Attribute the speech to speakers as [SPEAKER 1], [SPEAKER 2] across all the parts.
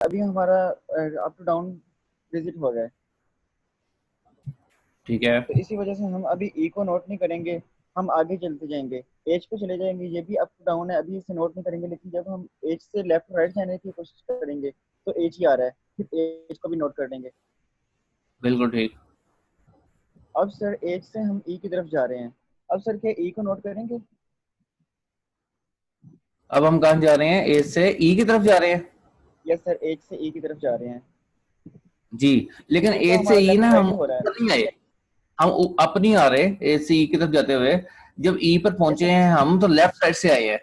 [SPEAKER 1] अभी हमारा up to down visit हो रहा है,
[SPEAKER 2] ठीक है।
[SPEAKER 1] तो इसी वजह से हम अभी ई को नोट नहीं करेंगे, हम आगे चलते जाएंगे, एज पे चले जाएंगे। ये भी अप टू डाउन है, अभी इसे नोट नहीं करेंगे, लेकिन जब हम एज से लेफ्ट राइट जाने की कोशिश करेंगे तो एज ही आ रहा है, फिर एज को भी नोट कर देंगे।
[SPEAKER 2] बिल्कुल ठीक।
[SPEAKER 1] अब सर एज से हम ई की तरफ जा रहे हैं, अब सर क्या ई को नोट करेंगे?
[SPEAKER 2] अब हम कहाँ जा रहे हैं? ए से ई की तरफ जा रहे हैं।
[SPEAKER 1] यस सर, एज से ई की तरफ जा रहे हैं।
[SPEAKER 2] जी, लेकिन
[SPEAKER 1] ये तो
[SPEAKER 2] ए से
[SPEAKER 1] हमारा
[SPEAKER 2] ई
[SPEAKER 1] लेफ्ट
[SPEAKER 2] ना
[SPEAKER 1] राइट
[SPEAKER 2] हम
[SPEAKER 1] ही हो रहा है।
[SPEAKER 2] ऊपर नहीं आए, हम अप नहीं आ रहे। ए से ई की तरफ जाते हुए जब ई पर
[SPEAKER 1] यस
[SPEAKER 2] पहुंचे
[SPEAKER 1] सर,
[SPEAKER 2] हैं हम, तो लेफ्ट साइड से आए हैं।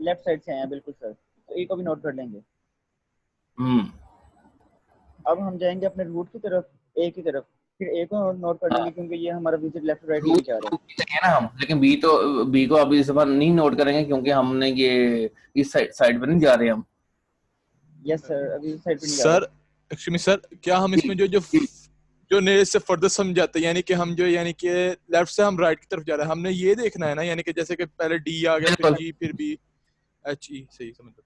[SPEAKER 1] लेफ्ट साइड से आए हैं, बिल्कुल सर, तो ई को भी नोट कर लेंगे।
[SPEAKER 2] हम्म।
[SPEAKER 1] अब हम जाएंगे अपने रूट की तरफ, ए की तरफ, फिर ए को नोट कर लेंगे
[SPEAKER 2] हाँ,
[SPEAKER 1] क्योंकि ये हमारा विजिट लेफ्ट राइट
[SPEAKER 2] रूट
[SPEAKER 1] यही जा रहा है।
[SPEAKER 2] भी चाहिए ना हम, लेकिन बी को अभी इस बार नहीं नोट करेंगे क्योंकि हमने ये इस साइड पर नहीं जा रहे हम।
[SPEAKER 1] यस सर, अभी इस साइड पे नहीं जा रहे।
[SPEAKER 3] सर एक्चुअली सर, क्या हम इसमें जो जो
[SPEAKER 2] जी,
[SPEAKER 3] जो नेरे से फर्दर समझाते हैं, यानी कि हम जो यानी कि लेफ्ट से हम राइट की तरफ जा रहे हैं, हमने ये देखना है ना, यानी कि जैसे कि पहले डी आ गया, फिर
[SPEAKER 2] बिल्कुल।
[SPEAKER 3] जी, फिर बी, एच ई, सही समझ लो।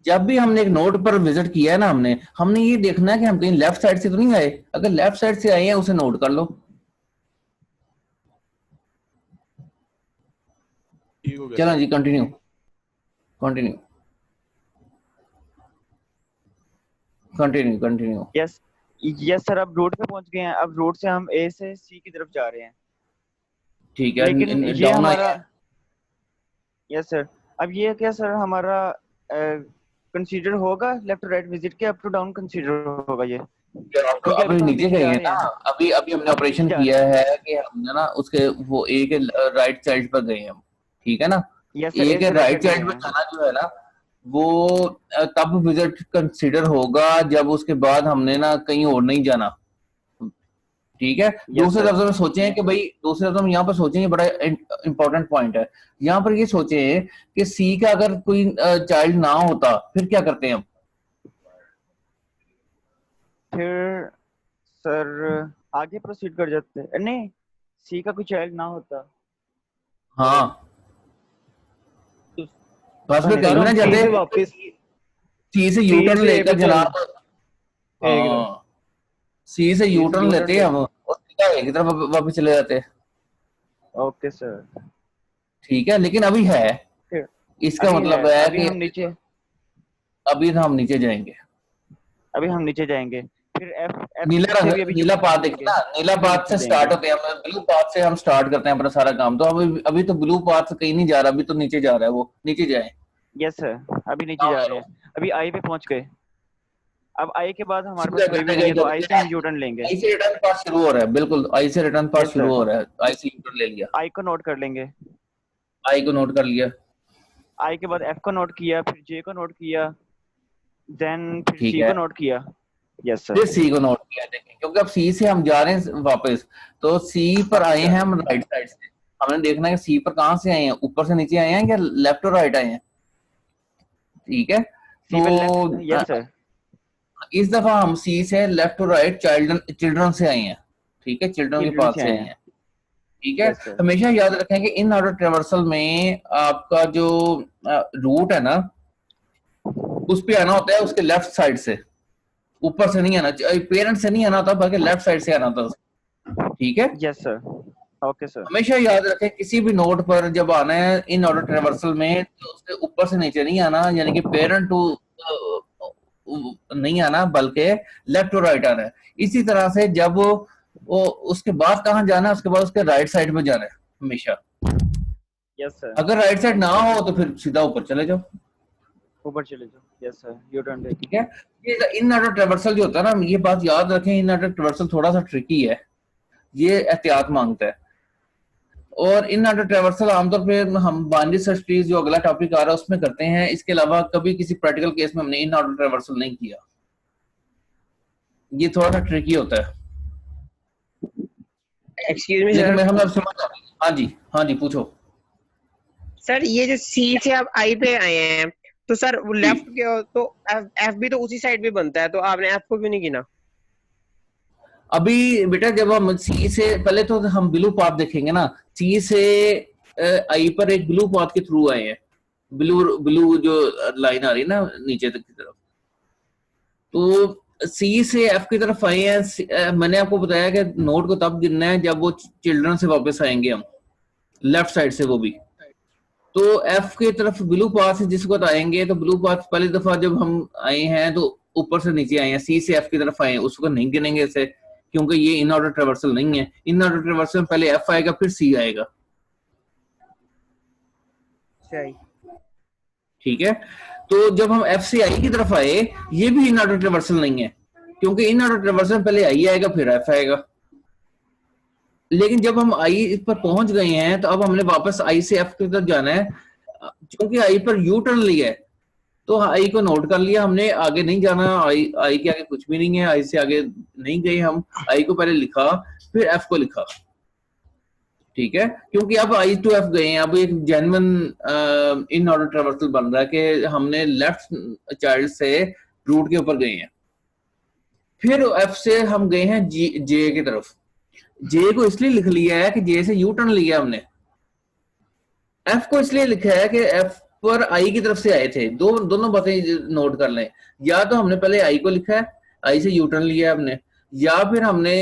[SPEAKER 2] जब भी हमने एक नोट पर विजिट किया है ना, हमने ये देखना है कि हम कहीं लेफ्ट साइड से तो नहीं आए। अगर लेफ्ट साइड से आए हैं उसे नोट कर लो।
[SPEAKER 3] ठीक हो गया
[SPEAKER 2] चलो
[SPEAKER 3] सर।
[SPEAKER 2] जी, continue continue continue continue.
[SPEAKER 1] Yes, yes sir, अब रोड पे पहुंच गए हैं, अब रोड से हम ए से सी की तरफ जा रहे हैं।
[SPEAKER 2] ठीक है,
[SPEAKER 1] लेकिन ये
[SPEAKER 2] डाउन
[SPEAKER 1] हमारा,
[SPEAKER 2] आए।
[SPEAKER 1] यस सर, अब ये क्या सर हमारा कंसीडर होगा लेफ्ट राइट विजिट के, अप टू डाउन कंसीडर होगा ये, क्योंकि अभी
[SPEAKER 2] अभी
[SPEAKER 1] तो हम
[SPEAKER 2] नीचे
[SPEAKER 1] नीचे जा
[SPEAKER 2] जाएंगे
[SPEAKER 1] रहे
[SPEAKER 2] ना।
[SPEAKER 1] हैं।
[SPEAKER 2] अभी अभी हमने
[SPEAKER 1] अभी नीचे
[SPEAKER 2] ऑपरेशन
[SPEAKER 1] जा रहे
[SPEAKER 2] किया
[SPEAKER 1] हैं।
[SPEAKER 2] है कि हमने ना उसके वो ए के राइट साइड पर गए हम, ठीक है ना।
[SPEAKER 1] यस सर,
[SPEAKER 2] ए
[SPEAKER 1] ए
[SPEAKER 2] के
[SPEAKER 1] से राइट
[SPEAKER 2] राइट
[SPEAKER 1] साइड पे
[SPEAKER 2] साइड
[SPEAKER 1] गए
[SPEAKER 2] पर
[SPEAKER 1] हैं।
[SPEAKER 2] जाना जो है ना, वो तब विजिट कंसीडर होगा जब उसके बाद हमने ना कहीं और नहीं जाना। ठीक है।
[SPEAKER 1] यस
[SPEAKER 2] दूसरे
[SPEAKER 1] सर।
[SPEAKER 2] लफ्जों में सोचें कि भाई, दूसरे लफ्जों में यहाँ पर सोचें, ये बड़ा इंपॉर्टेंट पॉइंट है। यहाँ पर ये सोचें कि सी का अगर कोई चाइल्ड ना होता फिर क्या करते हैं हम?
[SPEAKER 1] फिर सर आगे प्रोसीड कर जाते हैं, नहीं, सी का कोई चाइल्ड ना होता
[SPEAKER 2] हाँ,
[SPEAKER 1] तो
[SPEAKER 2] बस में
[SPEAKER 1] बने
[SPEAKER 2] कहीं
[SPEAKER 4] सर
[SPEAKER 2] भी
[SPEAKER 4] हम
[SPEAKER 2] ना
[SPEAKER 4] सी
[SPEAKER 2] जाते,
[SPEAKER 4] से वापस
[SPEAKER 2] सी से यू
[SPEAKER 4] सी
[SPEAKER 2] टर्न
[SPEAKER 4] से ए पे
[SPEAKER 2] लेकर
[SPEAKER 4] चल
[SPEAKER 2] जनाब।
[SPEAKER 4] एकदम
[SPEAKER 2] हाँ, सी से
[SPEAKER 1] सी
[SPEAKER 2] यू
[SPEAKER 1] से
[SPEAKER 2] टर्न
[SPEAKER 1] यू टर्न
[SPEAKER 2] लेते हैं
[SPEAKER 1] ले।
[SPEAKER 2] हम और सीधा ए की तरफ वापस चले जाते हैं।
[SPEAKER 1] Okay sir.
[SPEAKER 2] ठीक है, लेकिन अभी है,
[SPEAKER 1] फिर
[SPEAKER 2] इसका
[SPEAKER 1] अभी है,
[SPEAKER 2] मतलब है
[SPEAKER 1] अभी
[SPEAKER 2] कि
[SPEAKER 1] हम नीचे,
[SPEAKER 2] अभी हम नीचे जाएंगे।
[SPEAKER 1] अभी हम नीचे जाएंगे, फिर एफ एफ
[SPEAKER 2] नीला
[SPEAKER 1] से
[SPEAKER 2] रंग,
[SPEAKER 1] भी अभी
[SPEAKER 2] नीला
[SPEAKER 1] नीचे
[SPEAKER 2] पाथ देखिए
[SPEAKER 1] जाएंगे,
[SPEAKER 2] ना, नीला
[SPEAKER 1] अभी
[SPEAKER 2] पाथ
[SPEAKER 1] नीचे
[SPEAKER 2] से
[SPEAKER 1] जाएंगे।
[SPEAKER 2] स्टार्ट होते हैं हम, ब्लू पाथ से हम स्टार्ट करते हैं अपना सारा काम। तो अभी तो ब्लू पाथ से कहीं नहीं जा रहा, अभी तो नीचे जा रहा है, वो नीचे जाए।
[SPEAKER 1] यस सर, अभी नीचे जा रहे हैं, अभी आई पे पहुंच गए। अब आई के बाद हमारे पास
[SPEAKER 2] सीधा
[SPEAKER 1] कोई भी
[SPEAKER 2] करते
[SPEAKER 1] नहीं
[SPEAKER 2] गए
[SPEAKER 1] है, तो आई से हम यू टर्न लेंगे।
[SPEAKER 2] आई से रिटर्न पाथ शुरू हो रहा है, बिल्कुल आई से रिटर्न पाथ
[SPEAKER 1] यस
[SPEAKER 2] शुरू
[SPEAKER 1] सर,
[SPEAKER 2] हो रहा है। आई से यूटर्न ले लिया,
[SPEAKER 1] आई को नोट कर लेंगे,
[SPEAKER 2] आई को नोट कर लिया।
[SPEAKER 1] आई के बाद एफ को नोट किया, फिर जे को नोट किया, देन फिर
[SPEAKER 2] ठीक
[SPEAKER 1] सी
[SPEAKER 2] है,
[SPEAKER 1] को नोट किया। यस
[SPEAKER 2] फिर
[SPEAKER 1] सर,
[SPEAKER 2] सी को नोट किया। देखें, क्योंकि अब सी से हम जा रहे हैं वापस, तो सी पर
[SPEAKER 1] वापस
[SPEAKER 2] आए
[SPEAKER 1] जा
[SPEAKER 2] हैं
[SPEAKER 1] रहे
[SPEAKER 2] हम
[SPEAKER 1] हैं।
[SPEAKER 2] राइट साइड से। हमने देखना है कि सी पर कहाँ से आए हैं, ऊपर से नीचे आए हैं या लेफ्ट और राइट आए हैं। ठीक है,
[SPEAKER 1] सी पे लेफ्ट,
[SPEAKER 2] तो
[SPEAKER 1] यस सर।
[SPEAKER 2] इस दफा हम सी से लेफ्ट और राइट चिल्ड्रन से आए हैं। ठीक है, चिल्ड्रन के
[SPEAKER 1] चिल्ड्रन
[SPEAKER 2] पास
[SPEAKER 1] से
[SPEAKER 2] से
[SPEAKER 1] आए
[SPEAKER 2] आए
[SPEAKER 1] हैं।
[SPEAKER 2] हैं। ठीक है,
[SPEAKER 1] यस सर।
[SPEAKER 2] हमेशा याद रखें कि इन ऑर्डर ट्रेवर्सल में आपका जो रूट है ना, उस पे आना होता है उसके लेफ्ट साइड से, ऊपर से नहीं आना, पेरेंट से नहीं आना होता बल्कि लेफ्ट साइड से आना होता। ठीक है,
[SPEAKER 1] यस सर। Okay sir.
[SPEAKER 2] हमेशा याद रखें किसी भी नोट पर जब आना है इन ऑर्डर ट्रेवर्सल में, तो उसके ऊपर से नीचे नहीं आना, यानी कि पेरेंट टू नहीं आना, बल्कि लेफ्ट टू राइट आना है। इसी तरह से जब वो उसके बाद कहाँ जाना है, उसके बाद उसके राइट साइड में जाना है हमेशा।
[SPEAKER 1] यस सर,
[SPEAKER 2] अगर राइट साइड ना हो तो फिर सीधा ऊपर चले जाओ।
[SPEAKER 1] ऊपर चले जाओ। यस सर, यू टर्न लेके।
[SPEAKER 2] ठीक है, ये इन ऑर्डर ट्रेवर्सल जो होता है ना, ये बात याद रखें, इन ऑर्डर ट्रेवर्सल थोड़ा सा ट्रिकी है, ये एहतियात मांगता है। और इन ऑर्डर ट्रेवर्सल आमतौर पे हम बाइनरी सर्च ट्रीज जो अगला टॉपिक आ रहा है उसमें करते हैं, इसके अलावा कभी किसी प्रैक्टिकल केस में हमने इन ऑर्डर ट्रेवर्सल नहीं किया। ये थोड़ा सा ट्रिकी होता है,
[SPEAKER 4] एक्सक्यूज मी
[SPEAKER 2] लेकिन
[SPEAKER 4] सर।
[SPEAKER 2] मेरे समझ समझ आ गई। हाँ जी, हाँ जी, पूछो।
[SPEAKER 4] सर ये जो सी से आप आई पे आए हैं, तो सर वो
[SPEAKER 2] जी,
[SPEAKER 4] लेफ्ट के तो एफ भी तो उसी साइड पे बनता है, तो आपने एफ को क्यों नहीं गिना?
[SPEAKER 2] अभी बेटा जब हम सी से, पहले तो हम ब्लू पाथ देखेंगे ना, सी से आई पर एक ब्लू पाथ के थ्रू आए हैं, ब्लू ब्लू जो लाइन आ रही है ना नीचे तक की तरफ, तो सी से एफ की तरफ आए हैं। मैंने आपको बताया कि नोट को तब गिनना है जब वो चिल्ड्रन से वापस आएंगे हम, लेफ्ट साइड से वो भी। तो एफ की तरफ ब्लू पाथ से जिस वक्त आएंगे, तो ब्लू पाथ पहली दफा जब हम आए हैं तो ऊपर से नीचे आए हैं, सी से एफ की तरफ आए हैं, उसको नहीं गिनेंगे इसे, क्योंकि ये इन ऑर्डर ट्रेवर्सल नहीं है। इन ऑर्डर ट्रेवर्सल में पहले एफ आएगा फिर सी आएगा, ठीक है। तो जब हम एफ से आई की तरफ आए, ये भी इन ऑर्डर ट्रेवर्सल नहीं है, क्योंकि इन ऑर्डर ट्रेवर्सल में पहले आई आएगा फिर एफ आएगा। लेकिन जब हम आई पर पहुंच गए हैं तो अब हमने वापस आई से एफ की तरफ जाना है। क्योंकि आई पर यू टर्न लिया है तो आई को नोट कर लिया हमने, आगे नहीं जाना, आई के आगे कुछ भी नहीं है, आई से आगे नहीं गए हम, आई को पहले लिखा फिर एफ को लिखा, ठीक है। क्योंकि अब आई टू एफ गए हैं, अब एक जेन्युइन इन ऑर्डर ट्रेवर्सल बन रहा है कि हमने लेफ्ट चाइल्ड से रूट के ऊपर गए हैं। फिर एफ से हम गए हैं जे की तरफ। जे को इसलिए लिख लिया है कि जे से यू टर्न लिया हमने। एफ को इसलिए लिखा है कि एफ पर आई की तरफ से आए थे। दोनों बातें नोट कर लें, या तो हमने पहले आई को लिखा है, आई से यू टर्न लिया है हमने, या फिर हमने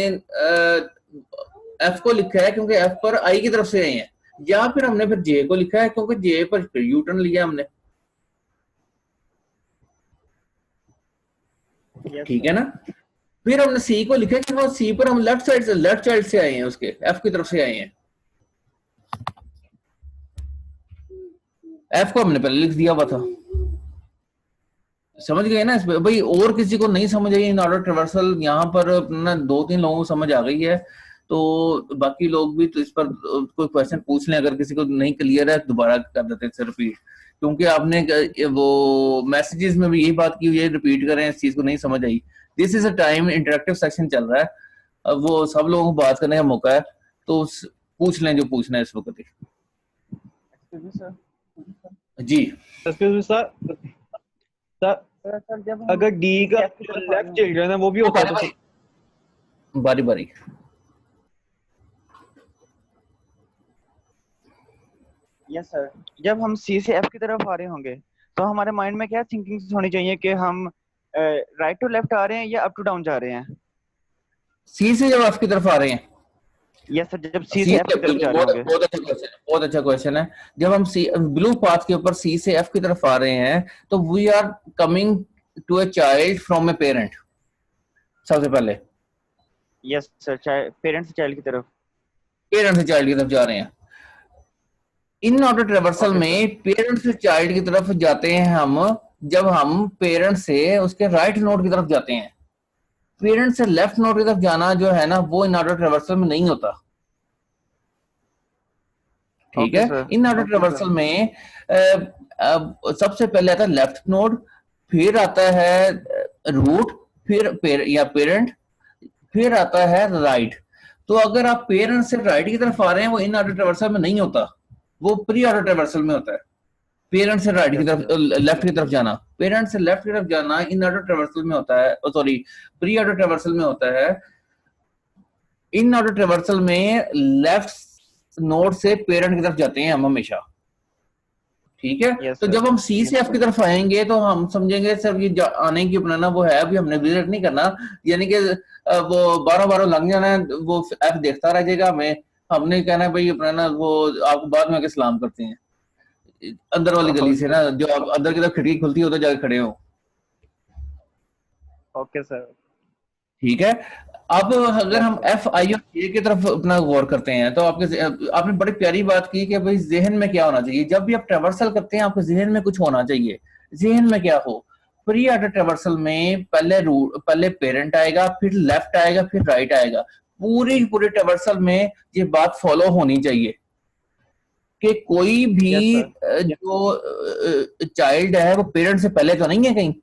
[SPEAKER 2] एफ को लिखा है क्योंकि एफ पर आई की तरफ से आए हैं, या फिर हमने फिर जे को लिखा है क्योंकि जे पर फिर यू टर्न लिया हमने, ठीक है ना। फिर हमने सी को लिखा है कि वो सी पर हम लेफ्ट साइड से, लेफ्ट चाइल्ड से आए हैं, उसके एफ की तरफ से आए हैं। एफ को हमने पहले लिख दिया हुआ था, समझ गए ना इसमें भाई। और किसी को नहीं समझ आई इन ऑर्डर ट्रेवर्सल, यहाँ पर ना 2-3 लोगों को समझ आ गई है, तो बाकी लोग भी तो इस पर कोई क्वेश्चन पूछ लें, अगर किसी को नहीं क्लियर है दोबारा कर देते हैं रिपीट, क्योंकि आपने वो मैसेजेस में भी यही बात की हुई है, रिपीट करें इस चीज को नहीं समझ आई। This is a time, interactive section चल रहा है, अब वो सब लोगों को बात करने का मौका है, तो पूछ लें जो पूछना है इस वक्त ही। जी
[SPEAKER 5] सर अगर डी का लेफ्ट चिल्ड्रन है वो भी होता है
[SPEAKER 2] बारी बारी।
[SPEAKER 1] यस सर, जब हम सी से एफ की तरफ आ रहे होंगे तो हमारे माइंड में क्या थिंकिंग होनी चाहिए कि हम राइट टू लेफ्ट आ रहे हैं या अप टू डाउन जा रहे हैं?
[SPEAKER 2] सी से जब एफ की तरफ आ रहे हैं,
[SPEAKER 1] यस सर, जब सी से एफ की तरफ जा रहे होंगे।
[SPEAKER 2] बहुत अच्छा क्वेश्चन है। जब हम सी ब्लू पाथ के ऊपर सी से एफ की तरफ आ रहे हैं तो we are coming to a child from a parent, सबसे पहले।
[SPEAKER 1] यस सर, पेरेंट से चाइल्ड की तरफ,
[SPEAKER 2] पेरेंट से चाइल्ड की तरफ जा रहे हैं। इन ऑर्डर ट्रेवर्सल में पेरेंट से चाइल्ड की तरफ जाते हैं हम, जब हम पेरेंट से उसके राइट नोड की तरफ जाते हैं। पेरेंट से लेफ्ट नोड की तरफ जाना जो है ना, वो इन ऑर्डर ट्रेवर्सल में नहीं होता, ठीक है। इन ऑर्डर ट्रेवर्सल में सबसे पहले आता है लेफ्ट नोड, फिर आता है रूट, फिर या पेरेंट, फिर आता है राइट। तो अगर आप पेरेंट से राइट की तरफ आ रहे हैं, वो इन ऑर्डर ट्रेवर्सल में नहीं होता, वो प्री ऑर्डर ट्रेवर्सल में होता है। पेरेंट से राइट की तरफ, लेफ्ट की तरफ जाना, पेरेंट से लेफ्ट की तरफ जाना इन ऑर्डर ट्रेवर्सल में होता है, सॉरी प्री ऑर्डर ट्रेवर्सल में होता है। इन ऑर्डर ट्रेवर्सल में लेफ्ट नोड से पेरेंट की तरफ जाते हैं हम हमेशा, ठीक है। तो जब हम सी से एफ की तरफ आएंगे तो हम समझेंगे सर ये आने की अपना वो है, अभी हमने विजिट नहीं करना, यानी कि वो 12 लग जाना है, वो एफ देखता रह जाएगा हमें, हमने कहना है भाई अपना वो आपको बाद में आके सलाम करते हैं अंदर वाली गली से ना, जो आप अंदर की तरफ खिड़की खुलती है उधर जाके खड़े हो।
[SPEAKER 5] ओके सर,
[SPEAKER 2] ठीक है। अब अगर हम एफ आई और ए की तरफ अपना गौर करते हैं तो आपने बड़ी प्यारी बात की कि भाई जहन में क्या होना चाहिए। जब भी आप ट्रेवर्सल करते हैं आपके जहन में कुछ होना चाहिए। जहन में क्या हो, प्री ऑर्डर ट्रेवर्सल में पहले पेरेंट आएगा, फिर लेफ्ट आएगा, फिर राइट आएगा। पूरी ट्रेवर्सल में ये बात फॉलो होनी चाहिए कि कोई भी जो चाइल्ड है वो पेरेंट से पहले तो नहीं है कहीं,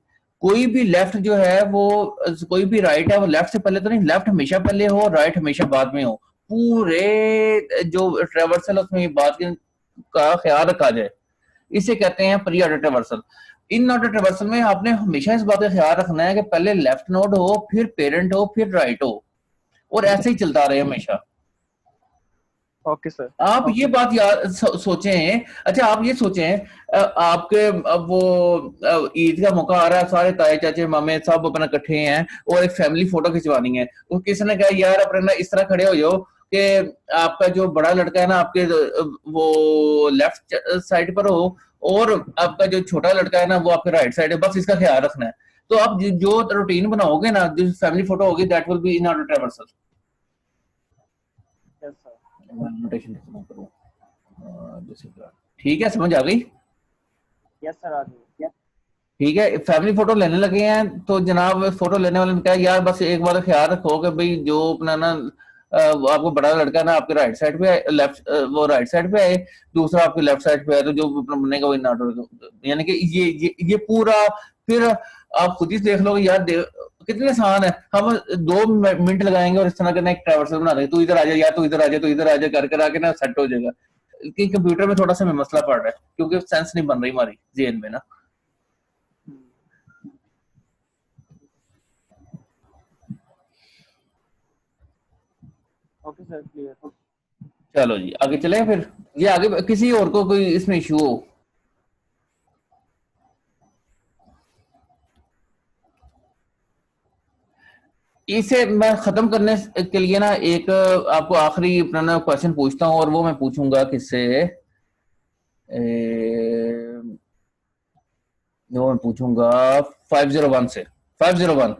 [SPEAKER 2] कोई भी लेफ्ट जो है वो, कोई भी राइट है वो लेफ्ट से पहले तो नहीं, लेफ्ट हमेशा पहले हो, राइट हमेशा बाद में हो। पूरे जो ट्रेवर्सल उसमें बात का ख्याल रखा जाए, इसे कहते हैं pre order traversal. In order traversal में आपने हमेशा इस बात का ख्याल रखना है कि पहले लेफ्ट नोड हो, फिर पेरेंट हो, फिर राइट हो, और ऐसे ही चलता रहे हमेशा।
[SPEAKER 5] Okay sir.
[SPEAKER 2] आप ये बात याद सोचें। अच्छा आप ये सोचें, आपके अब वो ईद का मौका आ रहा है, सारे ताए चाचे मामे सब अपना इकट्ठे हैं और एक फैमिली फोटो खिंचवानी है। तो किसी ने कहा यार अपने ना इस तरह खड़े हो जाओ कि आपका जो बड़ा लड़का है ना आपके वो लेफ्ट साइड पर हो और आपका जो छोटा लड़का है ना वो आपके राइट साइड है, बस इसका ख्याल रखना है। तो आप जो रूटीन बनाओगे ना, जो फैमिली फोटो होगी, that will be in order traversal.
[SPEAKER 1] Yes sir.
[SPEAKER 2] Notation करूं ठीक है, समझ आ गई?
[SPEAKER 1] यस सर, आ गई।
[SPEAKER 2] ठीक है, फैमिली फोटो लेने लगे हैं तो जनाब फोटो लेने वाले ने कहा यार बस एक बार ख्याल रखो कि भाई जो अपना ना वो आपको बड़ा लड़का ना आपके राइट साइड पे आए, लेफ्ट वो राइट साइड पे आए, दूसरा आपके लेफ्ट साइड पे आए, तो जो अपना बनेगा वो इन ऑर्डर। यानी कि ये पूरा फिर आप खुद ही देख लो यार, कितने आसान है। हम 2 मिनट लगाएंगे और इस तरह का एक ट्रैवर्सल बना देंगे, तू इधर आ जा यार, तू इधर आ जा, तू इधर आ जा कर कर आके ना सेट हो जाएगा। कि कंप्यूटर में थोड़ा सा हमें मसला पड़ रहा है क्योंकि सेंस नहीं बन रही हमारी जेन में ना।
[SPEAKER 1] Okay sir, clear.
[SPEAKER 2] चलो जी आगे चले फिर। ये आगे किसी और को कोई इसमें इशू हो? इसे मैं खत्म करने के लिए ना एक आपको आखिरी अपना ना क्वेश्चन पूछता हूं और वो मैं पूछूंगा किससे, वो मैं पूछूंगा 501 से। 501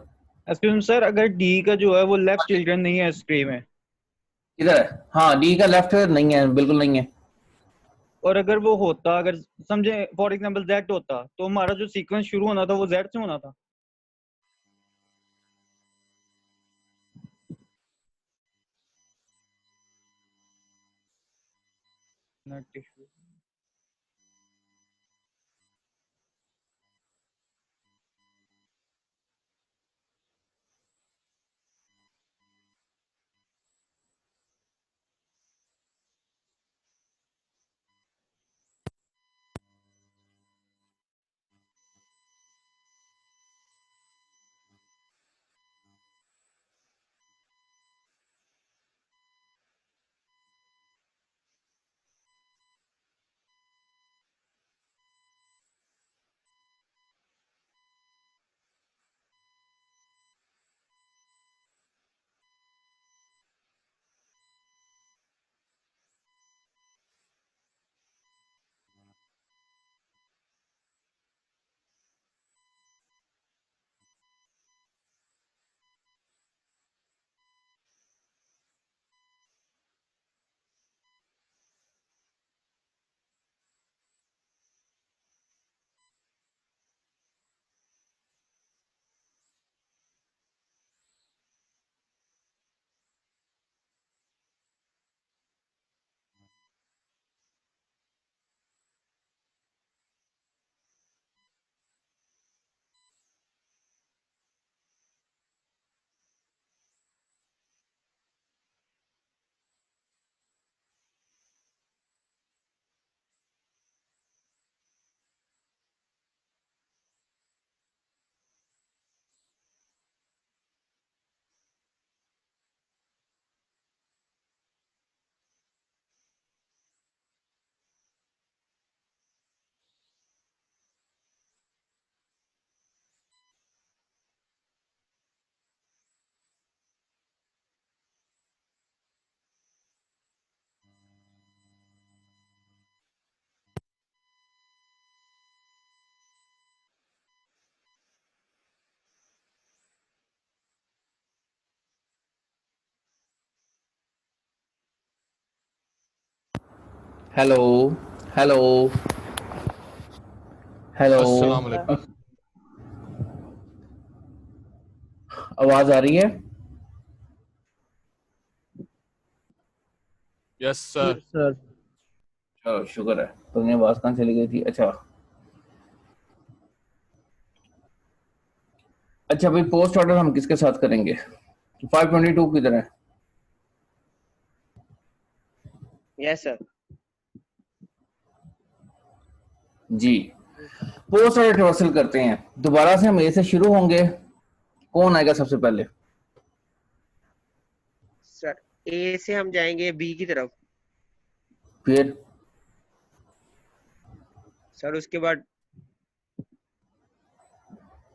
[SPEAKER 5] एक्सक्यूज सर, अगर डी का जो है वो लेफ्ट चिल्ड्रन नहीं है स्ट्रीम में,
[SPEAKER 2] किधर है? हाँ डी का लेफ्ट नहीं है, बिल्कुल नहीं है।
[SPEAKER 5] और अगर वो होता, अगर समझे फॉर एग्जांपल जेड होता, तो हमारा जो सीक्वेंस शुरू होना था वो जेड से होना था। Net issue.
[SPEAKER 2] Hello hello hello,
[SPEAKER 3] अस्सलाम वालेकुम।
[SPEAKER 2] आवाज आ रही है?
[SPEAKER 3] Yes sir.
[SPEAKER 5] सर
[SPEAKER 2] चलो शुक्र है। तुमने आवाज कहाँ चली गई थी? अच्छा अच्छा भाई, पोस्ट ऑर्डर हम किसके साथ करेंगे? 522 किधर है?
[SPEAKER 4] Yes sir.
[SPEAKER 2] जी पोस्ट ऑर्डर रिवर्सल करते हैं। दोबारा से हम ए से शुरू होंगे। कौन आएगा सबसे पहले?
[SPEAKER 4] सर ए से हम जाएंगे बी की तरफ।
[SPEAKER 2] फिर
[SPEAKER 4] सर उसके बाद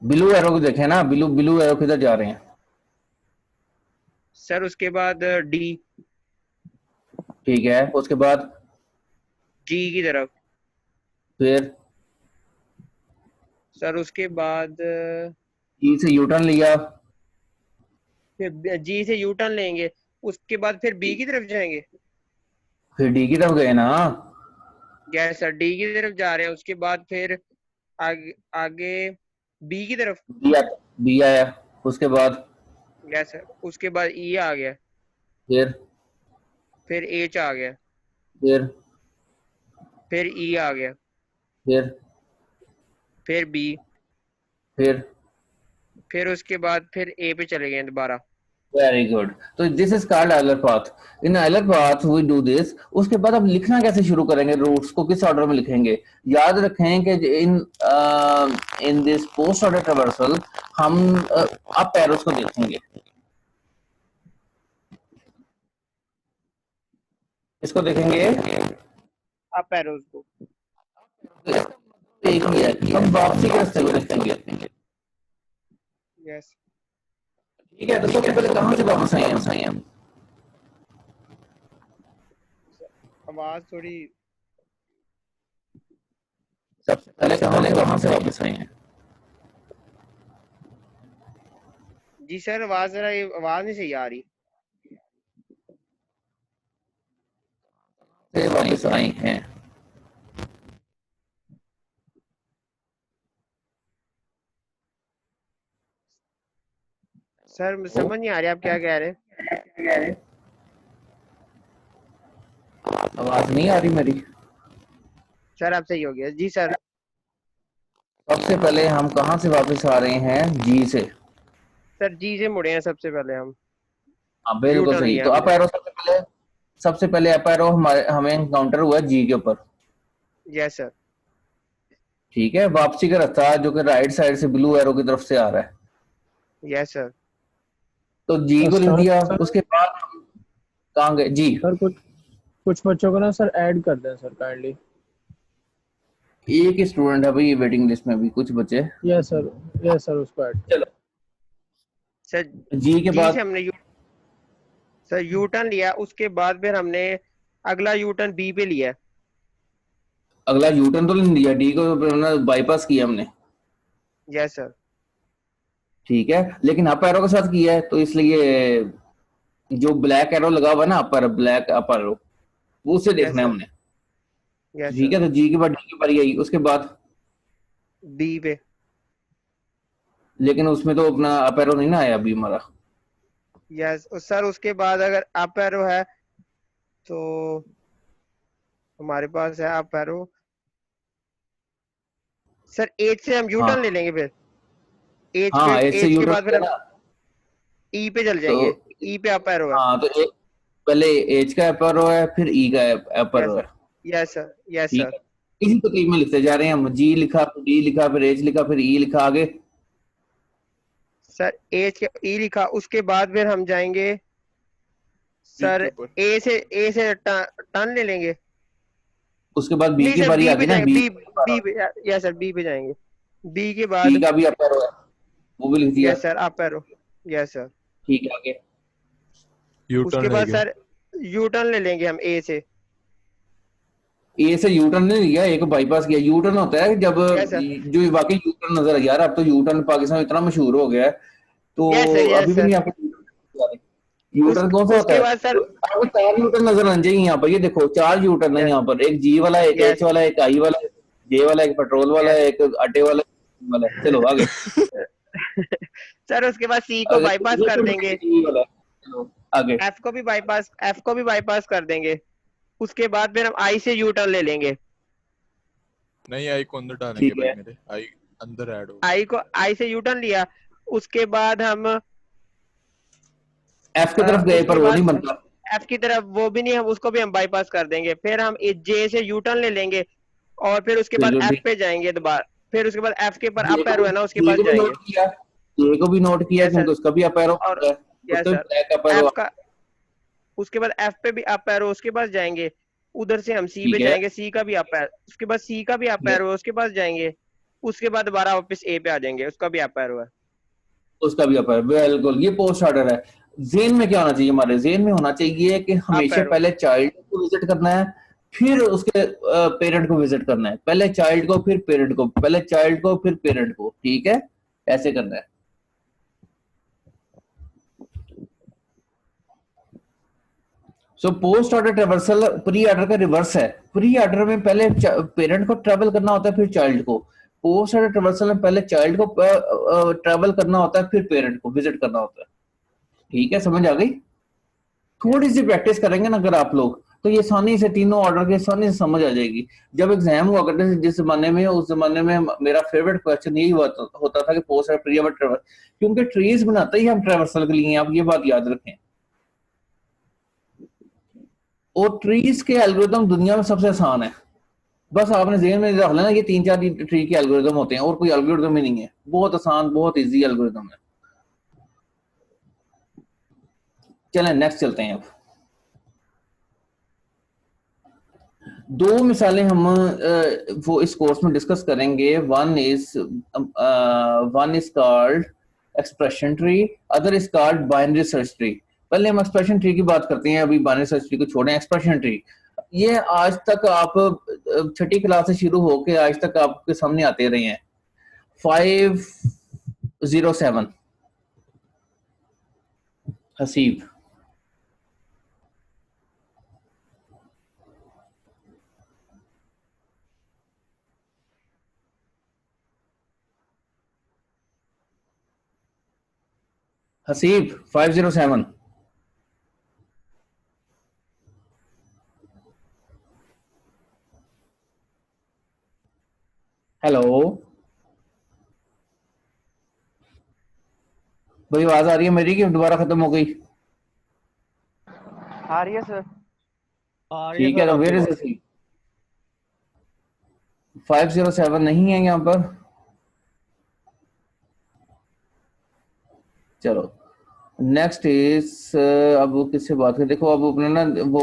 [SPEAKER 2] ब्लू एरो को देखें ना, ब्लू ब्लू एरो किधर जा रहे हैं?
[SPEAKER 4] सर उसके बाद डी,
[SPEAKER 2] ठीक है, उसके बाद
[SPEAKER 4] जी की तरफ।
[SPEAKER 2] फिर
[SPEAKER 4] सर उसके बाद
[SPEAKER 2] ई से यू टर्न लिया,
[SPEAKER 4] फिर जी से यू टर्न लेंगे, उसके बाद फिर बी की तरफ जाएंगे।
[SPEAKER 2] फिर डी की तरफ गए ना।
[SPEAKER 4] यस सर, डी की तरफ जा रहे हैं, उसके बाद फिर आगे आगे बी की तरफ।
[SPEAKER 2] बी आया, उसके बाद
[SPEAKER 4] यस सर, उसके बाद ई आ गया,
[SPEAKER 2] फिर
[SPEAKER 4] एच आ गया,
[SPEAKER 2] फिर
[SPEAKER 4] फिर ई आ गया,
[SPEAKER 2] फिर
[SPEAKER 4] बी, फिर उसके बाद फिर ए पे चले गए दोबारा।
[SPEAKER 2] Very good. तो this is called Euler path. In Euler path we do this. उसके बाद अब लिखना कैसे शुरू करेंगे, रूट्स को किस ऑर्डर में लिखेंगे? याद रखें कि in this post order traversal हम अप एरोस को देखेंगे। इसको देखेंगे
[SPEAKER 4] अप एरोज को,
[SPEAKER 2] एक ही है, हम वापसी के रास्ते को देखेंगे।
[SPEAKER 4] यस
[SPEAKER 2] ठीक है, तो सबसे पहले कहां से वापस आए हम?
[SPEAKER 4] आवाज थोड़ी,
[SPEAKER 2] सबसे पहले कहां से वापस आए हैं?
[SPEAKER 4] जी सर आवाज जरा, ये आवाज नहीं सही आ रही।
[SPEAKER 2] से वापस आए हैं।
[SPEAKER 4] सर समझ नहीं आ रही आप क्या कह रहे हैं।
[SPEAKER 2] आवाज नहीं आ रही मेरी?
[SPEAKER 4] सर अब सही हो गया जी सर।
[SPEAKER 2] सबसे पहले हम कहां से वापस आ रहे हैं? जी से।
[SPEAKER 4] सर जी से मुड़े हैं सबसे पहले हम।
[SPEAKER 2] हाँ बिल्कुल
[SPEAKER 4] U-turn
[SPEAKER 2] सही।
[SPEAKER 4] लिया
[SPEAKER 2] तो अप
[SPEAKER 4] हमने।
[SPEAKER 2] एरो सबसे पहले अप एरो हमें एनकाउंटर हुआ जी के ऊपर।
[SPEAKER 4] Yes sir.
[SPEAKER 2] ठीक है, वापसी का रास्ता जो कि राइट साइड से ब्लू एरो की तरफ से आ रहा है।
[SPEAKER 4] Yes sir.
[SPEAKER 2] तो जी को लिख
[SPEAKER 6] सर
[SPEAKER 2] दिया। उसके बाद हम कहाँ गए? जी
[SPEAKER 6] सर कुछ बच्चों को ना सर ऐड कर दें सर काइंडली।
[SPEAKER 2] एक ही स्टूडेंट है भाई वेटिंग लिस्ट में भी, कुछ बच्चे।
[SPEAKER 6] यस सर उसको ऐड।
[SPEAKER 2] चलो
[SPEAKER 4] सर
[SPEAKER 2] जी के बाद
[SPEAKER 4] से हमने सर यू टर्न लिया, उसके बाद फिर हमने अगला यू टर्न बी पे लिया।
[SPEAKER 2] अगला यू टर्न तो नहीं दिया, डी को बाईपास किया हमने।
[SPEAKER 4] Yes sir.
[SPEAKER 2] ठीक है, लेकिन अप एरो के साथ किया है, तो इसलिए जो ब्लैक एरो लगा हुआ है ना, अपर ब्लैक अप एरो, वो उसे देखना है
[SPEAKER 4] sir.
[SPEAKER 2] हमने।
[SPEAKER 4] यस
[SPEAKER 2] ठीक है, तो जी के बाद डी की बारी आई। उसके बाद
[SPEAKER 4] बी पे।
[SPEAKER 2] लेकिन उसमें तो अपना अप एरो नहीं ना आया अभी हमारा।
[SPEAKER 4] यस सर, उसके बाद अगर अप एरो है तो हमारे पास है अप एरो। सर एच से हम यू टर्न ले लेंगे, फिर एच
[SPEAKER 2] हाँ, एच से
[SPEAKER 4] के
[SPEAKER 2] यू
[SPEAKER 4] बाद फिर
[SPEAKER 2] टर्न
[SPEAKER 4] हम ई पे चल जाएंगे। ई पे अप एरो है।
[SPEAKER 2] हाँ, तो एक पहले एच का अप एरो है, फिर ई का अप एरो है।
[SPEAKER 4] Yes sir. यस
[SPEAKER 2] ठीक
[SPEAKER 4] सर।
[SPEAKER 2] है, इसी तरतीब में लिखते जा रहे हैं हम। जी लिखा, फिर डी लिखा, फिर एच लिखा, फिर ई लिखा, आगे
[SPEAKER 4] सर एच ई लिखा, उसके बाद फिर हम जाएंगे सर ए से टर्न ले लेंगे।
[SPEAKER 2] उसके बाद बी
[SPEAKER 4] नहीं
[SPEAKER 2] की
[SPEAKER 4] सर
[SPEAKER 2] बारी
[SPEAKER 4] बी
[SPEAKER 2] आती
[SPEAKER 4] पे
[SPEAKER 2] है ना।
[SPEAKER 4] जाएंगे,
[SPEAKER 2] B
[SPEAKER 4] B yes sir B पे जाएंगे। बी के
[SPEAKER 2] बी
[SPEAKER 4] बाद
[SPEAKER 2] का भी अप एरो है, वो भी लिख दिया।
[SPEAKER 4] Yes sir up arrow. Yes sir.
[SPEAKER 2] ठीक है, आगे
[SPEAKER 3] यू
[SPEAKER 4] उसके
[SPEAKER 3] टर्न
[SPEAKER 4] बाद सर यू टर्न ले लेंगे हम ए से।
[SPEAKER 2] ए से यू टर्न नहीं लिया, एक बाईपास किया। यू टर्न होता है जब
[SPEAKER 4] Yes, sir.
[SPEAKER 2] जो वाकई यू टर्न नजर यार, अब तो यू टर्न पाकिस्तान में इतना मशहूर हो गया है, तो
[SPEAKER 4] Yes, sir, yes,
[SPEAKER 2] अभी भी
[SPEAKER 4] sir.
[SPEAKER 2] नहीं आपको यू टर्न कौन सा होता
[SPEAKER 4] उसके
[SPEAKER 2] है?
[SPEAKER 4] बाद सर
[SPEAKER 2] आपको 4 यू टर्न नजर आने चाहिए यहाँ पर। ये देखो 4 यू टर्न है
[SPEAKER 4] Yes.
[SPEAKER 2] यहाँ पर, एक जी वाला, एक
[SPEAKER 4] Yes.
[SPEAKER 2] एच वाला, एक आई वाला, एक जे वाला, एक पेट्रोल वाला,
[SPEAKER 4] Yes.
[SPEAKER 2] एक आटे वाला। चलो आगे।
[SPEAKER 4] सर उसके बाद सी को बाईपास कर देंगे।
[SPEAKER 2] चलो आगे।
[SPEAKER 4] एफ को भी बाईपास कर देंगे। उसके बाद फिर हम आई से यू टर्न ले लेंगे।
[SPEAKER 3] नहीं, आई को अंदर डालेंगे
[SPEAKER 2] ठीक
[SPEAKER 3] भाई,
[SPEAKER 2] है।
[SPEAKER 3] मेरे आई अंदर ऐड हो।
[SPEAKER 4] आई से यू टर्न लिया, उसके बाद हम
[SPEAKER 2] एफ की तरफ गए, पर वो नहीं बनता।
[SPEAKER 4] एफ की तरफ वो भी नहीं, हम उसको भी हम बाईपास कर देंगे। फिर हम जे से यू टर्न ले लेंगे और फिर उसके बाद
[SPEAKER 2] बिल्कुल
[SPEAKER 4] एफ
[SPEAKER 2] ठीक।
[SPEAKER 4] पे जाएंगे दोबारा। फिर उसके बाद एफ के पर
[SPEAKER 2] ये
[SPEAKER 4] अप एरो है ना, उसके
[SPEAKER 2] ये
[SPEAKER 4] बाद
[SPEAKER 2] को भी
[SPEAKER 4] जाएंगे।
[SPEAKER 2] नोट किया, ये को भी नोट किया,
[SPEAKER 4] Yes,
[SPEAKER 2] क्योंकि
[SPEAKER 4] sir.
[SPEAKER 2] उसका भी अप एरो
[SPEAKER 4] और
[SPEAKER 2] होता है,
[SPEAKER 4] यस
[SPEAKER 2] उसका भी
[SPEAKER 4] sir
[SPEAKER 2] black up arrow.
[SPEAKER 4] F का, उसके बाद एफ पे भी अप एरो, उसके बाद जाएंगे। उधर से हम सी पे
[SPEAKER 2] ठीक है,
[SPEAKER 4] जाएंगे, सी का भी अप एरो, उसके बाद सी का भी अप एरो है, उसके पास जाएंगे, उसके बाद दोबारा वापस ए पे आ जाएंगे, उसका भी अप एरो है।
[SPEAKER 2] उसका भी अपर, बिल्कुल। ये पोस्ट ऑर्डर है। जेन में क्या होना चाहिए? हमारे जेन में होना चाहिए कि
[SPEAKER 4] अप
[SPEAKER 2] हमेशा
[SPEAKER 4] एरो।
[SPEAKER 2] पहले चाइल्ड को विजिट करना है, फिर उसके पेरेंट को विजिट करना है। पहले चाइल्ड को फिर पेरेंट को, पहले चाइल्ड को फिर पेरेंट को, ठीक है, ऐसे करना है। So post order traversal pre order का रिवर्स है। प्री ऑर्डर में पहले पेरेंट को ट्रेवल करना होता है, फिर चाइल्ड को। पोस्ट ऑर्डर ट्रेवर्सल में पहले चाइल्ड को ट्रेवल करना होता है, फिर पेरेंट को विजिट करना होता है। ठीक है, समझ आ गई? थोड़ी सी प्रैक्टिस करेंगे ना अगर आप लोग, तो ये आसानी से तीनों ऑर्डर के आसानी से समझ आ जाएगी। जब एग्जाम हुआ करते थे जिस जमाने में, उस जमाने में मेरा फेवरेट क्वेश्चन यही होता था कि post order pre order traversal, क्योंकि ट्रीज बनाते ही हम ट्रेवर्सल के लिए, आप ये बात याद रखें। और ट्रीज के एल्गोरिदम दुनिया में सबसे आसान है। बस आपने ज़हन में रख लेना, ये 3-4 ट्री के एल्गोरिदम होते हैं, और कोई एल्गोरिदम ही नहीं है। बहुत आसान, बहुत इजी एल्गोरिदम है। चलें नेक्स्ट चलते हैं। अब दो मिसालें हम वो इस कोर्स में डिस्कस करेंगे। One is called expression tree, other is called binary search tree. पहले हम एक्सप्रेशन ट्री की बात करते हैं, अभी बाइनरी सर्च ट्री को छोड़ें। एक्सप्रेशन ट्री ये आज तक आप छठी क्लास से शुरू होकर आज तक आपके सामने आते रहे हैं। 507 हसीब, हसीब 507। हेलो भाई, आवाज आ रही है मेरी कि दोबारा खत्म हो गई?
[SPEAKER 4] आ रही है सर।
[SPEAKER 2] ठीक है, तो वेयर इज हसीब? 507 नहीं है यहाँ पर। चलो नेक्स्ट इज, अब वो किससे बात करें? देखो अब अपने ना वो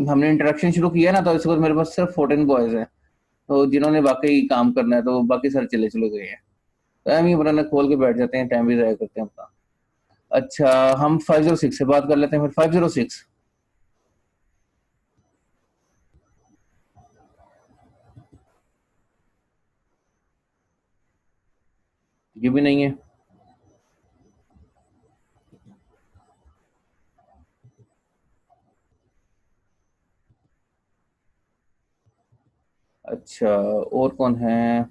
[SPEAKER 2] हमने इंटरेक्शन शुरू किया ना, तो इसके बाद मेरे पास सिर्फ 14 बॉयज हैं, तो जिन्होंने वाकई काम करना है, तो बाकी सर चले चले गए हैं। तो हम ही अपना खोल के बैठ जाते हैं, टाइम भी ज़ाया करते हैं अपना। अच्छा, हम 506 से बात कर लेते हैं फिर। 506 ये भी नहीं है। अच्छा, और कौन है?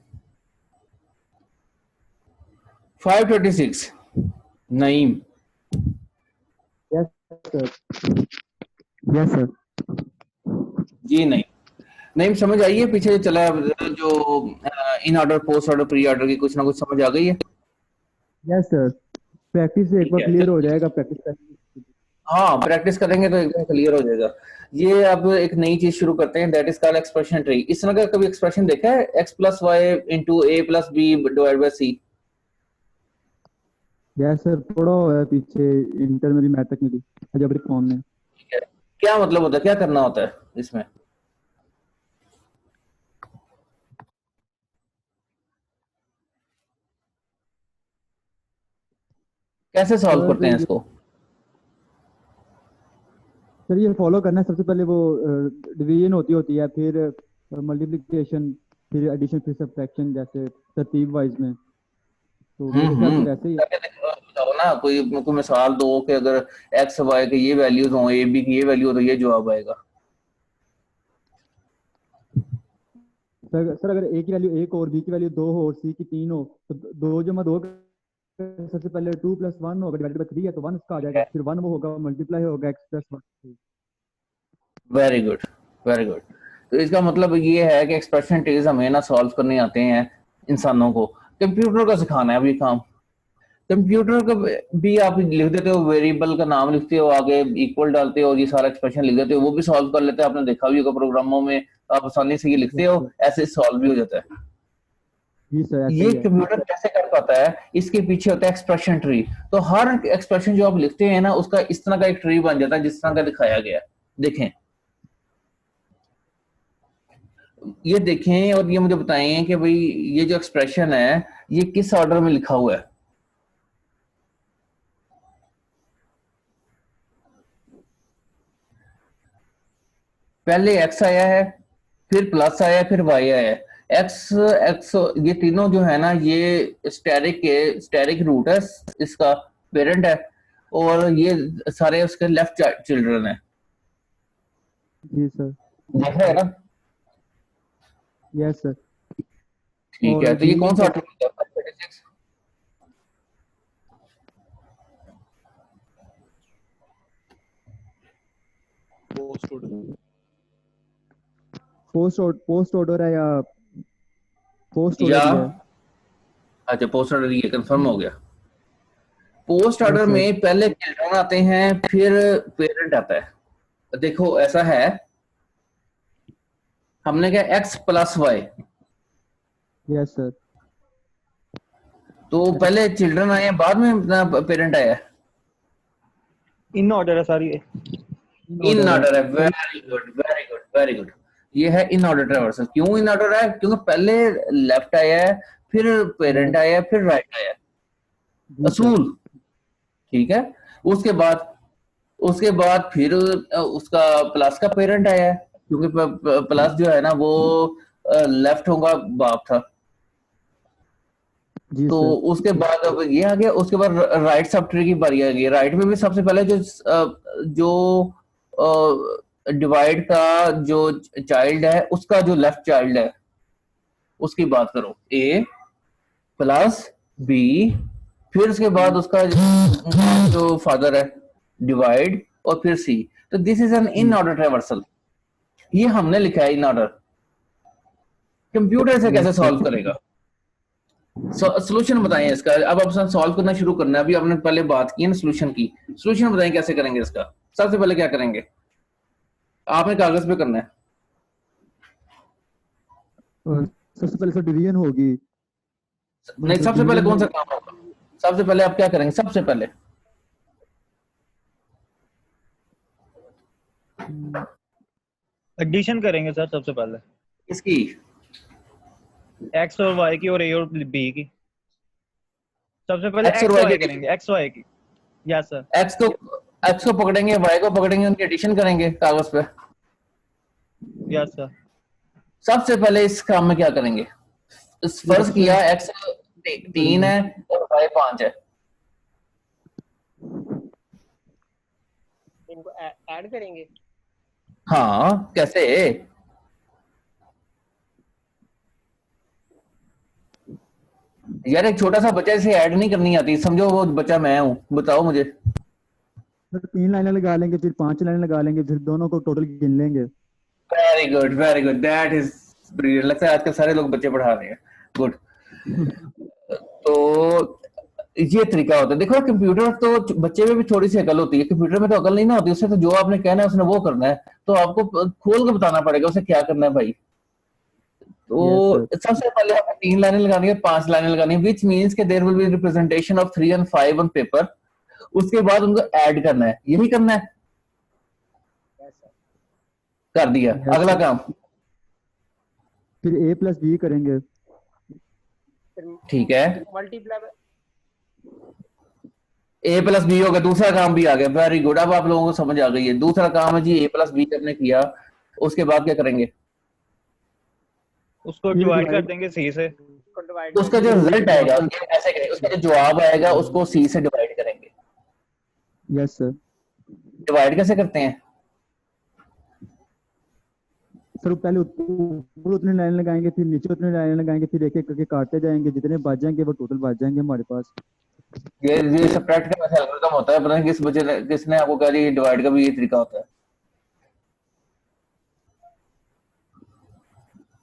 [SPEAKER 2] 526 Naeem.
[SPEAKER 6] Yes sir. Yes sir.
[SPEAKER 2] जी नहीं, नहीं समझ आई है पीछे जो चला है, जो in order post order pre order की कुछ ना कुछ समझ आ गई है?
[SPEAKER 6] यस सर, प्रैक्टिस से एक
[SPEAKER 2] ठीक
[SPEAKER 6] बार
[SPEAKER 2] है,
[SPEAKER 6] क्लियर
[SPEAKER 2] चलो।
[SPEAKER 6] हो जाएगा, प्रैक्टिस करके।
[SPEAKER 2] हाँ, प्रैक्टिस करेंगे तो एकदम क्लियर हो जाएगा। ये अब एक नई चीज शुरू करते हैं, that is called expression tree. इस तरह का कभी एक्सप्रेशन देखा है? x plus Y into A plus B divide by C.
[SPEAKER 6] Yes sir, पढ़ा हुआ है पीछे, इंटर मेरी मैट्रिक में थी, अलजेब्रिक फॉर्म में।
[SPEAKER 2] क्या मतलब होता है, क्या करना होता है इसमें? कैसे सॉल्व करते हैं इसको?
[SPEAKER 6] सर ये फॉलो करना है, सबसे पहले वो डिवीजन होती है, फिर मल्टीप्लिकेशन, फिर एडिशन, फिर सब्ट्रैक्शन, जैसे तरतीब वाइज में। तो मेरे ख्याल से वैसे ही
[SPEAKER 2] बताओ ना, कोई मिसाल दो कि अगर एक्स वाई के ये वैल्यूज हो, ए बी की ये वैल्यू हो, तो ये जवाब आएगा।
[SPEAKER 6] सर अगर ए की वैल्यू 1 और बी की वैल्यू 2 हो और सी की 3 हो, तो 2 जमा 2 सबसे पहले 2 + 1 होगा, डिवाइडेड बाय 3 है तो 1 इसका आ जाएगा, फिर 1 वो होगा मल्टीप्लाई होगा x + 1।
[SPEAKER 2] Very good, very good. तो इसका मतलब ये है कि एक्सप्रेशन ट्रीज हमें ना सॉल्व करने आते हैं इंसानों को, कंप्यूटर को सिखाना है अभी काम। कंप्यूटर को भी आप लिख देते हो, वेरिएबल का नाम लिखते हो, आगे इक्वल डालते हो, ये सारा एक्सप्रेशन लिख देते हो, वो भी सॉल्व कर लेते हैं। आपने देखा भी होगा प्रोग्रामों में, आप आसानी से ये लिखते हो, ऐसे सॉल्व भी हो जाता है।
[SPEAKER 6] जी सर, ऐसा
[SPEAKER 2] ये
[SPEAKER 6] ही है।
[SPEAKER 2] कंप्यूटर कैसे कर पाता है? इसके पीछे होता है एक्सप्रेशन ट्री। तो हर एक्सप्रेशन जो आप लिखते हैं ना, उसका इस तरह का एक ट्री बन जाता है जिस तरह का दिखाया गया है। देखें, ये देखें और ये मुझे बताएं कि भाई ये जो एक्सप्रेशन है ये किस ऑर्डर में लिखा हुआ है। पहले एक्स आया है, फिर प्लस आया, फिर वाई आया है। एक्स एक्स ये तीनों जो है ना ये स्टेरिक रूट है, इसका पेरेंट है, और ये सारे उसके लेफ्ट चिल्ड्रन है।
[SPEAKER 6] जी सर।
[SPEAKER 2] देखा है ना?
[SPEAKER 6] Yes sir.
[SPEAKER 2] ठीक है, तो ये कौन सा ऑर्डर है? 36।
[SPEAKER 6] पोस्ट ऑर्डर है या पोस्ट
[SPEAKER 2] या
[SPEAKER 6] ऑर्डर है?
[SPEAKER 2] अच्छा, पोस्ट ऑर्डर ये कंफर्म हो गया। Post order
[SPEAKER 6] Yes, sir.
[SPEAKER 2] में पहले चिल्ड्रन आते हैं, फिर पेरेंट आता है। देखो ऐसा है, हमने कहा X plus Y,
[SPEAKER 6] yes sir.
[SPEAKER 2] तो पहले चिल्ड्रन आए हैं, बाद में पेरेंट आया है।
[SPEAKER 5] इन ऑर्डर है सारी।
[SPEAKER 2] इन ऑर्डर है। Very good, very good, very good. ये है इन ऑर्डर ट्रैवर्सल। क्यों इन ऑर्डर है? क्योंकि पहले लेफ्ट आया है, फिर पेरेंट आया है, फिर राइट आया है। असूल, ठीक है। उसके बाद फिर उसका प्लस का पेरेंट आया है, क्योंकि प्लस जो है ना वो लेफ्ट होगा बाप था।
[SPEAKER 6] जी
[SPEAKER 2] तो
[SPEAKER 6] सर।
[SPEAKER 2] उसके बाद अब ये आ गया। उसके बाद राइट सब ट्री की बारी आ गई। राइट में भी सबसे पहले जो डिवाइड का जो चाइल्ड है उसका जो लेफ्ट चाइल्ड है उसकी बात करो, ए प्लस बी, फिर उसके बाद उसका जो फादर है डिवाइड, और फिर सी। तो this is an in order traversal. ये हमने लिखा है इन ऑर्डर। कंप्यूटर से कैसे सॉल्व करेगा? सोल्यूशन बताएं इसका। अब आप सॉल्व करना शुरू करना है। अभी आपने पहले बात की ना सोल्यूशन की। सोल्यूशन बताएं कैसे करेंगे इसका। सबसे पहले क्या करेंगे? आपने कागज पे करना है।
[SPEAKER 6] सबसे पहले सर डिवीजन होगी।
[SPEAKER 2] नहीं, सबसे पहले कौन सा काम होगा? सबसे पहले आप क्या करेंगे? सबसे पहले
[SPEAKER 5] एडिशन करेंगे सर सबसे पहले,
[SPEAKER 2] इसकी
[SPEAKER 5] एक्स और वाई की और ए और बी की। सबसे पहले
[SPEAKER 2] एक्स और
[SPEAKER 5] एक्स
[SPEAKER 2] वाई
[SPEAKER 5] वाई
[SPEAKER 2] की
[SPEAKER 5] करेंगे, एक्स वाई की। Yes sir.
[SPEAKER 2] एक्स को पकड़ेंगे, वाई को पकड़ेंगे, उनकी एडिशन करेंगे कागज पे।
[SPEAKER 5] Yes sir.
[SPEAKER 2] सबसे पहले इस काम में क्या करेंगे? फर्ज किया एक्स 3 है और वाई 5 है।
[SPEAKER 4] इनको ऐड करेंगे।
[SPEAKER 2] हाँ, कैसे? यार एक छोटा सा बच्चा इसे ऐड नहीं करनी आती, समझो वो बच्चा मैं हूँ, बताओ मुझे।
[SPEAKER 6] सर 3 लाइनें लगा लेंगे, फिर 5 लाइनें लगा लेंगे, फिर दोनों को टोटल गिन लेंगे।
[SPEAKER 2] Very good, very good, that is brilliant. लगता है आजकल सारे लोग बच्चे पढ़ा रहे हैं। गुड। तो ये तरीका होता है। देखो कंप्यूटर तो बच्चे में भी थोड़ी सी अकल होती है, कंप्यूटर में तो अकल नहीं ना होती। उससे तो जो आपने कहना है उसने वो करना है, तो आपको खोल के बताना पड़ेगा उसे क्या करना है भाई। तो सबसे पहले आपको 3 लाइनें लगानी है, 5 लाइनें लगानी है, विच मीन्स के there will be representation of 3 and 5 on paper. उसके बाद उनको ऐड करना है, यही करना है। कर दिया। अगला काम
[SPEAKER 6] फिर ए प्लस बी करेंगे।
[SPEAKER 2] ठीक है,
[SPEAKER 4] मल्टीप्लाई
[SPEAKER 2] ए प्लस बी हो गया। दूसरा काम भी आ गया। वेरी गुड, अब आप लोगों को समझ आ गई है। दूसरा काम है जी ए प्लस बी हमने किया। उसके बाद क्या करेंगे?
[SPEAKER 5] उसको डिवाइड कर देंगे सी से।
[SPEAKER 2] उसका जो रिजल्ट आएगा ऐसे करेंगे, उसका जो जवाब आएगा उसको सी से डिवाइड करेंगे।
[SPEAKER 6] Yes sir.
[SPEAKER 2] डिवाइड कैसे करते हैं?
[SPEAKER 6] सर पहले ऊपर उतनी लाइन लगाएंगे, फिर नीचे उतनी लाइन लगाएंगे, फिर एक एक करके काटते जाएंगे। जितने बच जाएंगे वो टोटल बच जाएंगे हमारे पास।
[SPEAKER 2] ये सब्ट्रैक्ट का वैसे एल्गोरिथम होता है। पता नहीं किस बच्चे ने किसने आपको कहा ये डिवाइड का भी ये तरीका होता है।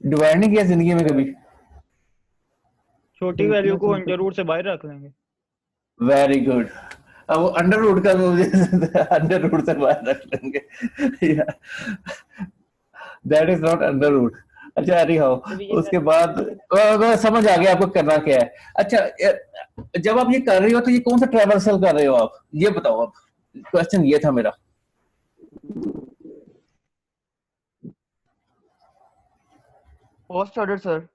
[SPEAKER 2] डिवाइड नहीं किया जिंदगी में कभी?
[SPEAKER 5] छोटी वैल्यू को अंडर रूट से बाहर रख लेंगे।
[SPEAKER 2] Very good. अब वो अंडर रूट का मुझे अंडर रूट से बाहर रख लेंगे। That is not under root. अच्छा अरे हो, उसके बाद समझ आ गया आपको करना क्या है। अच्छा जब आप ये कर रहे हो तो ये कौन सा ट्रैवर्सल कर रहे हो आप, ये बताओ। अब क्वेश्चन ये था मेरा।
[SPEAKER 1] Post order sir.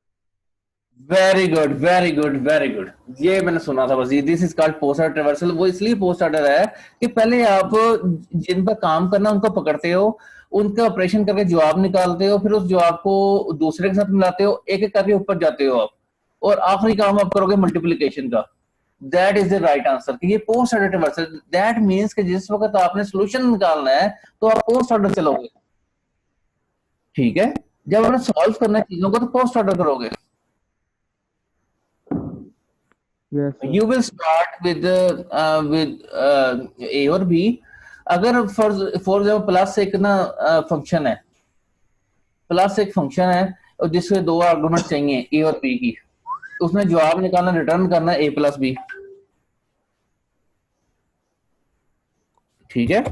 [SPEAKER 2] Very good very good very good, ये मैंने सुना था बस। This is called post order reversal. वो इसलिए पोस्ट ऑर्डर है कि पहले आप जिन पर काम करना उनको पकड़ते हो, उनका ऑपरेशन करके जवाब निकालते हो, फिर उस जवाब को दूसरे के साथ मिलाते हो, एक एक करके ऊपर जाते हो आप, और आखिरी काम आप करोगे मल्टीप्लिकेशन का। That is the right answer कि ये post order reversal. That means कि जिस वक्त आपने सोल्यूशन निकालना है तो आप पोस्ट ऑर्डर चलोगे, ठीक है। जब आपने सॉल्व करना है चीजों को तो पोस्ट ऑर्डर करोगे।
[SPEAKER 6] Yes, sir.
[SPEAKER 2] You will start with A और B। अगर फॉर एग्जाम्पल प्लस एक ना फंक्शन है, प्लस एक फंक्शन है और जिसके दो आर्गुमेंट चाहिए A और B की, उसने जवाब निकालना, रिटर्न करना A प्लस B, ठीक है।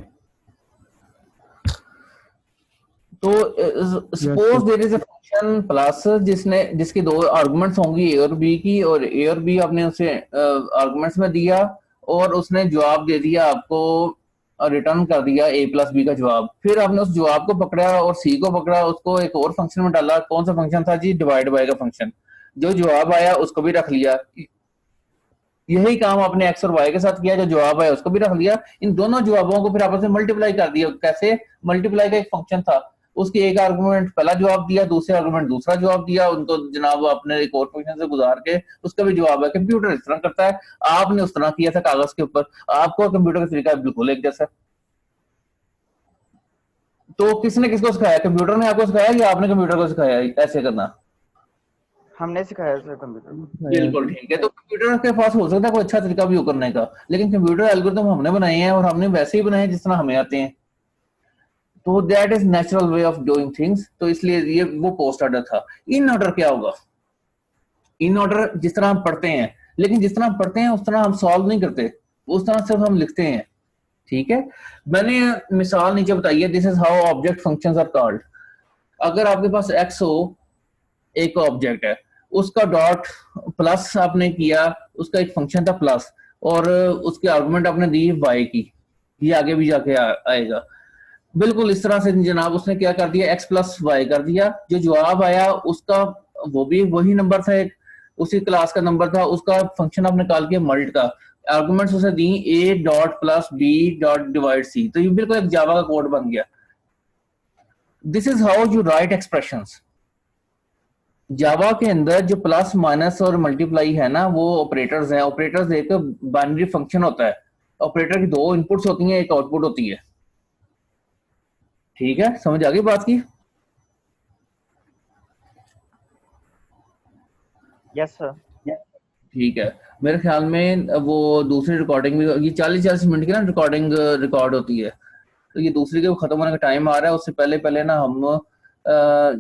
[SPEAKER 2] तो suppose there is a function plus जिसकी दो आर्गुमेंट्स होंगी A और B की, और A और B आपने उसे आर्गुमेंट्स में दिया और उसने जवाब दे दिया आपको, रिटर्न कर दिया A प्लस B का जवाब। फिर आपने उस जवाब को पकड़ा और C को पकड़ा, उसको एक और फंक्शन में डाला। कौन सा फंक्शन था जी? डिवाइड बाय का फंक्शन। जो जवाब आया उसको भी रख लिया। यही काम आपने एक्स और वाई के साथ किया, जो जवाब आया उसको भी रख लिया। इन दोनों जवाबों को फिर आपस में मल्टीप्लाई कर दिया। कैसे? मल्टीप्लाई का एक फंक्शन था, उसकी एक आर्गुमेंट पहला जवाब दिया, दूसरे आर्गुमेंट दूसरा जवाब दिया, उनको जनाब आपने एक और फंक्शन से गुजार के उसका भी जवाब है। कंप्यूटर इस तरह करता है, आपने उस तरह किया था कागज के ऊपर। आपको कंप्यूटर का तरीका बिल्कुल एक जैसा। तो किसने किसको सिखाया? कंप्यूटर ने आपको सिखाया या आपने कंप्यूटर को सिखाया ऐसे करना?
[SPEAKER 1] हमने सिखाया सर कंप्यूटर को।
[SPEAKER 2] बिल्कुल ठीक है। तो कंप्यूटर के पास हो सकता है कोई अच्छा तरीका भी हो करने का, लेकिन कंप्यूटर एल्गोरिथम हमने बनाए हैं और हमने वैसे ही बनाए हैं जिस तरह हमें आते हैं। तो that is natural way of doing things. तो इसलिए ये वो पोस्ट ऑर्डर था। इन ऑर्डर क्या होगा? इन ऑर्डर जिस तरह हम पढ़ते हैं, लेकिन जिस तरह हम पढ़ते हैं उस तरह हम सॉल्व नहीं करते, उस तरह सिर्फ हम लिखते हैं, ठीक है। मैंने मिसाल नीचे बताई है, this is how object functions are called. अगर आपके पास एक्स हो, एक ऑब्जेक्ट है, उसका डॉट प्लस आपने किया, उसका एक फंक्शन था प्लस, और उसके आर्गुमेंट आपने दी वाई की, ये आगे भी जाके आएगा। बिल्कुल इस तरह से जनाब उसने क्या कर दिया, एक्स प्लस वाई कर दिया। जो जवाब आया उसका वो भी वही नंबर था, एक उसी क्लास का नंबर था, उसका फंक्शन आपने निकाल के मल्ट का, आर्गुमेंट्स उसे दी A dot plus B dot divide C. तो ये बिल्कुल एक जावा का कोड बन गया। This is how you write expressions. Java के अंदर जो प्लस माइनस और मल्टीप्लाई है ना, वो ऑपरेटर्स हैं। ऑपरेटर्स एक बाइनरी फंक्शन होता है। ऑपरेटर की दो इनपुट्स होती हैं, एक आउटपुट होती है, ठीक है। समझ आ गई बात की?
[SPEAKER 1] Yes sir.
[SPEAKER 2] ठीक है। मेरे ख्याल में वो दूसरी रिकॉर्डिंग भी, ये 40-40 मिनट की ना रिकॉर्डिंग रिकॉर्ड होती है, तो ये दूसरी के खत्म होने का टाइम आ रहा है। उससे पहले पहले ना हम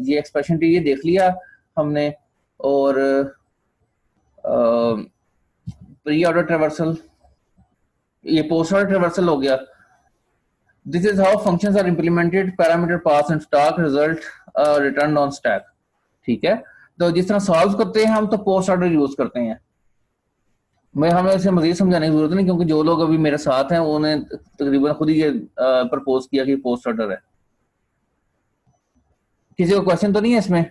[SPEAKER 2] ये एक्सप्रेशन टी ये देख लिया हमने, और प्री ऑर्डर ट्रेवर्सल, ये पोस्ट ऑर्डर ट्रेवर्सल हो गया। This is how functions are implemented, parameter pass and stack, result return on stack, ठीक है। तो जिस तरह सॉल्व करते हैं हम, तो पोस्ट ऑर्डर यूज करते हैं। मैं हमें इसे मजीद समझाने की जरूरत नहीं, क्योंकि जो लोग अभी मेरे साथ हैं उन्हें तकरीबन खुद ही ये प्रपोज किया कि पोस्ट ऑर्डर है। किसी को क्वेश्चन तो नहीं है इसमें?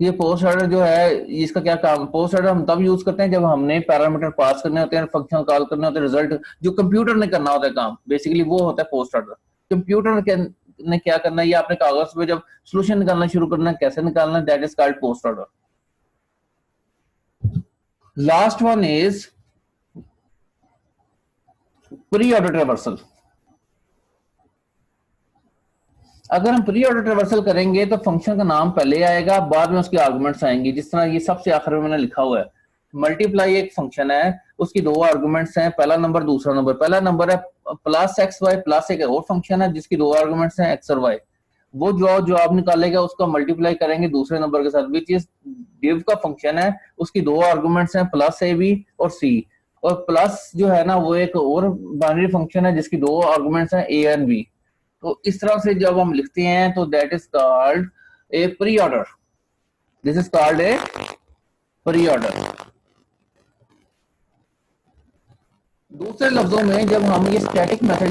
[SPEAKER 2] ये पोस्ट ऑर्डर जो है इसका क्या काम? पोस्ट ऑर्डर हम तब यूज करते हैं जब हमने पैरामीटर पास करने होते हैं, फंक्शन कॉल करने होते हैं, रिजल्ट जो कंप्यूटर ने करना होता है काम, बेसिकली वो होता है पोस्ट ऑर्डर। कंप्यूटर ने क्या करना है, ये आपने कागज पे जब सोल्यूशन निकालना शुरू करना है, कैसे निकालना है, that is called post order. Last one is pre order traversal. अगर हम प्री ऑर्डर ट्रेवर्सल करेंगे तो फंक्शन का नाम पहले आएगा, बाद में उसके आर्गुमेंट्स आएंगे। जिस तरह ये सबसे आखिर में मैंने लिखा हुआ है, मल्टीप्लाई एक फंक्शन है, उसकी दो आर्गुमेंट्स हैं, पहला नंबर दूसरा नंबर। पहला नंबर है प्लस एक्स वाई, प्लस एक और फंक्शन है जिसकी दो आर्गुमेंट्स हैं एक्स और वाई। वो जो आप निकालेगा उसका मल्टीप्लाई करेंगे दूसरे नंबर के साथ, विच इज डिव का फंक्शन है, उसकी दो आर्गुमेंट्स हैं प्लस ए बी और सी। और प्लस जो है ना वो एक और बाइनरी फंक्शन है जिसकी दो आर्गुमेंट्स हैं ए एंड बी। तो इस तरह से जब हम लिखते हैं तो that is called a pre order. This is called a pre order. दूसरे लफ्जों में जब हम ये स्टैटिक मेथड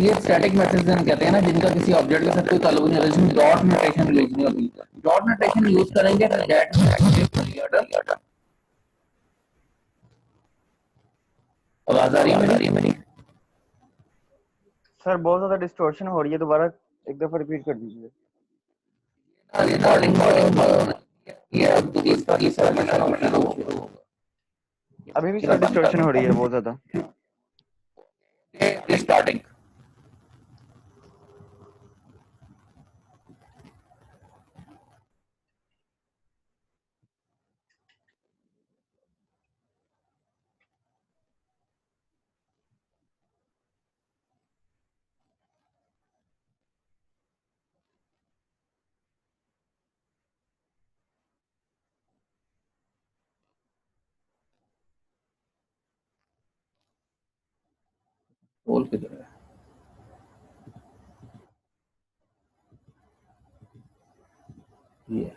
[SPEAKER 2] कहते हैं ना, जिनका किसी ऑब्जेक्ट के साथ कोई ताल्लुक नहीं होता, जिसमें डॉट नोटेशन यूज नहीं होती, डॉट नोटेशन यूज करेंगे तो दैट आवाज आ रही है मेरी?
[SPEAKER 1] सर बहुत ज्यादा डिस्टॉर्शन हो रही है, दोबारा एक दफा रिपीट कर दीजिए। अभी भी सर डिस्टॉर्शन हो रही है बहुत ज्यादा।
[SPEAKER 2] स्टार्टिंग बोल किधर है ये